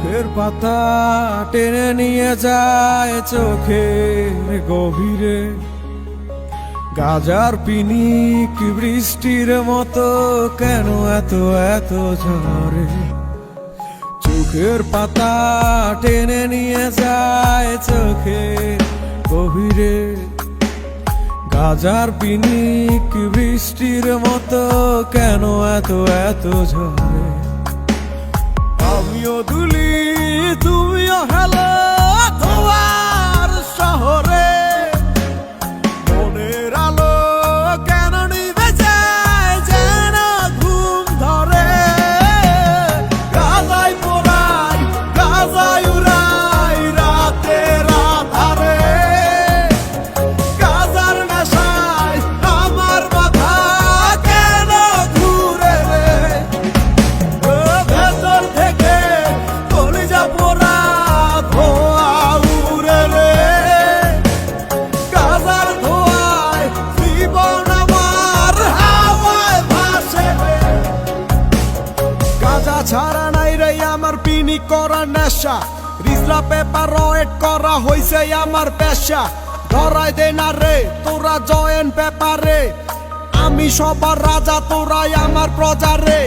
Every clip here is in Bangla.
চোখের পাতা টেনে নিয়ে যায় চোখের গভীরে, গাজার পিনিক বৃষ্টির মতো কেন এত এত ঝরে। চোখের পাতা টেনে নিয়ে যায় চোখের গভীরে, গাজার পিনিক বৃষ্টির মতো কেন এত এত ঝরে। আমিও দুলি তুমিও হেলো তোমার শহরে, মনের আলো কেন নিভে যায় যেন ঘুম ধরে। গাজায় পোড়াই গাজায় উড়াই রাতের আধারে, গাজার নেশায় আমার মাথা কেন ঘুরে রে। ভেতর থেকে কলিজা পোড়া ধোঁয়া উড়ে রে, গাজার ধোঁয়ায় জীবন আমার হাওয়ায় ভাসে রে। গাজা ছাড়া নাই রে আমার পিনি করা নেশা, রিজলা পেপার রয়েট করা হইছে আমার পেশা। ধরাই দে না রে তোরা জয়েন পেপারে, আমি সবার রাজা তোরাই আমার প্রজা রে।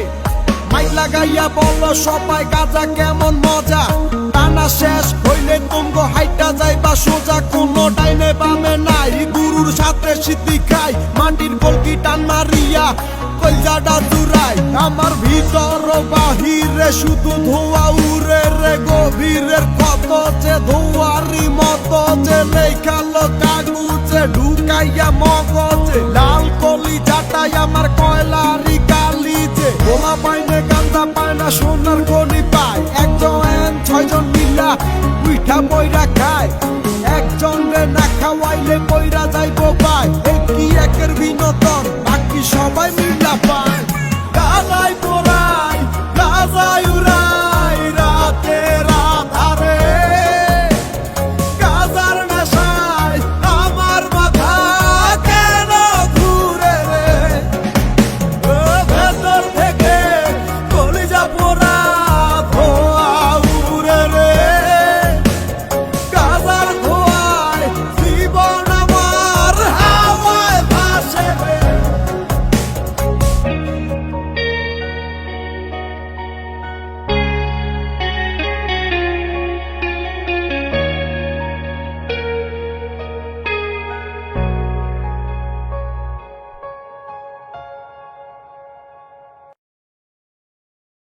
মাইক লাগাইয়া বলো সবাই গাজা কেমন মজা, টানা শেষ হইলে তুমগো হাইটা যাইবা সোজা। কোনো ডাইনে বামে নাই গুরুর সাথে সিদ্ধি খাই, মাটির কলকি টান মারিয়া কলজাটা জুড়াই। আমার ভিতর বাহিরে শুধু ধোঁয়া উড়ে রে, গভীরের কত যে ধোঁয়ারি মতো যে লেখালো কাগজে ঢুকাইয়া মগজে। লাল কলি জাটাই আমার কয়লারি কালি যে, বোমা পাইনে গান্দা পায় না সোনার